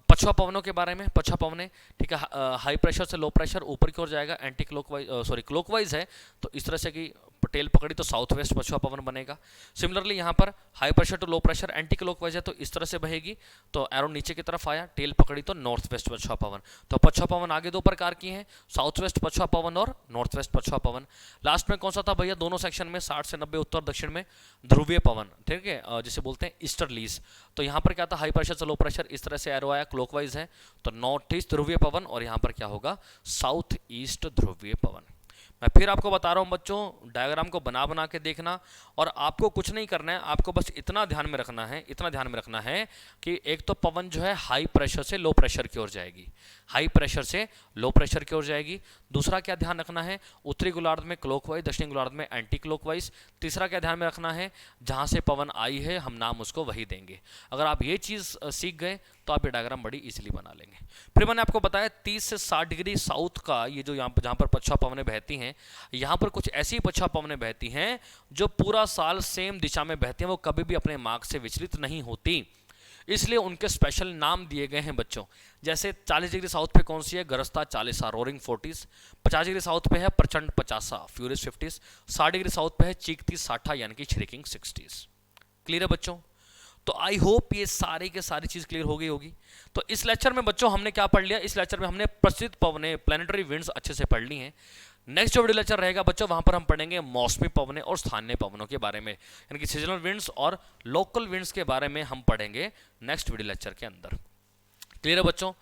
पछुआ पवनों के बारे में। पछुआ पवनें, ठीक है, हाई प्रेशर से लो प्रेशर ऊपर की ओर जाएगा, एंटी क्लॉकवाइज क्लॉकवाइज है, तो इस तरह से कि टेल पकड़ी तो साउथ वेस्ट पछुआ पवन बनेगा। सिमिलरली यहाँ पर high pressure to low pressure anti clockwise है तो इस तरह से बहेगी, तो एरो नीचे की तरफ आया, टेल पकड़ी तो नॉर्थ वेस्ट पछुआ पवन। तो पछुआ पवन आगे दो प्रकार की हैं, साउथ वेस्ट पछुआ पवन और नॉर्थ वेस्ट पछुआ पवन। लास्ट में कौन सा था भैया, दोनों सेक्शन में 60 से 90 उत्तर दक्षिण में ध्रुवीय पवन, ठीक है, जिसे बोलते हैं ईस्टर्लीज। तो यहाँ पर क्या था, हाई प्रेशर से लो प्रेशर, इस तरह से एरो आया क्लॉकवाइज है, तो नॉर्थ ईस्ट ध्रुवीय पवन, और यहाँ पर क्या होगा, साउथ ईस्ट ध्रुवीय पवन। मैं फिर आपको बता रहा हूं बच्चों, डायग्राम को बना बना के देखना, और आपको कुछ नहीं करना है, आपको बस इतना ध्यान में रखना है कि एक तो पवन जो है हाई प्रेशर से लो प्रेशर की ओर जाएगी, हाई प्रेशर से लो प्रेशर की ओर जाएगी। दूसरा क्या ध्यान रखना है, उत्तरी गोलार्ध में क्लॉकवाइज, दक्षिणी गोलार्ध में एंटी क्लॉकवाइज। तीसरा क्या ध्यान में रखना है, जहां से पवन आई है हम नाम उसको वही देंगे। अगर आप ये चीज सीख गए तो आप ये डायग्राम बड़ी इजीली बना लेंगे। फिर मैंने आपको बताया 30 से 60 डिग्री साउथ का ये जो जहां पर पछुआ पवनें बहती हैं, यहाँ पर कुछ ऐसी पछुआ पवनें बहती हैं जो पूरा साल सेम दिशा में बहती हैं, वो कभी भी अपने मार्ग से विचलित नहीं होती, इसलिए उनके स्पेशल नाम दिए गए हैं बच्चों। जैसे 40 डिग्री साउथ पे कौन सी है, गरजता 40, रोरिंग 40। 50 डिग्री साउथ पे है प्रचंड 50, फ्यूरियस 50। 60 डिग्री साउथ पे है चीखती 60 यानी कि श्रिकिंग 60। क्लियर है बच्चों? तो आई होप ये सारी के सारी चीज क्लियर हो गई होगी। तो इस लेक्चर में बच्चों हमने क्या पढ़ लिया, इस लेक्चर में हमने प्रसिद्ध पवनें, प्लैनेटरी विंड्स अच्छे से पढ़ ली हैं। नेक्स्ट जो वीडियो लेक्चर रहेगा बच्चों, वहां पर हम पढ़ेंगे मौसमी पवनें और स्थानीय पवनों के बारे में, यानी कि सीजनल विंड्स और लोकल विंड्स के बारे में हम पढ़ेंगे नेक्स्ट वीडियो लेक्चर के अंदर। क्लियर है बच्चों?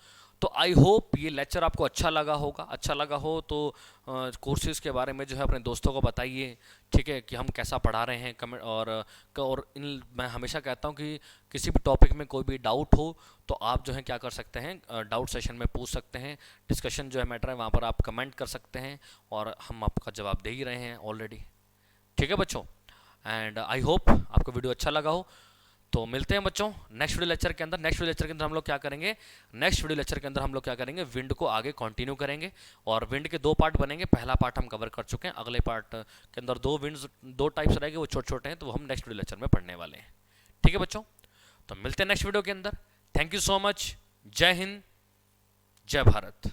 तो आई होप ये लेक्चर आपको अच्छा लगा होगा। अच्छा लगा हो तो कोर्सेज के बारे में जो है अपने दोस्तों को बताइए, ठीक है, कि हम कैसा पढ़ा रहे हैं। कमेंट और मैं हमेशा कहता हूँ कि किसी भी टॉपिक में कोई भी डाउट हो तो आप जो है क्या कर सकते हैं, डाउट सेशन में पूछ सकते हैं। डिस्कशन जो है मैटर है वहाँ पर आप कमेंट कर सकते हैं और हम आपका जवाब दे ही रहे हैं ऑलरेडी। ठीक है बच्चों, एंड आई होप आपको वीडियो अच्छा लगा हो। तो मिलते हैं बच्चों नेक्स्ट वीडियो लेक्चर के अंदर। नेक्स्ट वीडियो लेक्चर के अंदर हम लोग क्या करेंगे, विंड को आगे कंटिन्यू करेंगे, और विंड के दो पार्ट बनेंगे। पहला पार्ट हम कवर कर चुके हैं, अगले पार्ट के अंदर दो टाइप्स रहेंगे, वो छोटे छोटे हैं, तो वो हम नेक्स्ट वीडियो लेक्चर में पढ़ने वाले हैं। ठीक है बच्चों, तो मिलते हैं नेक्स्ट वीडियो के अंदर। Thank you so much. जय हिंद, जय भारत।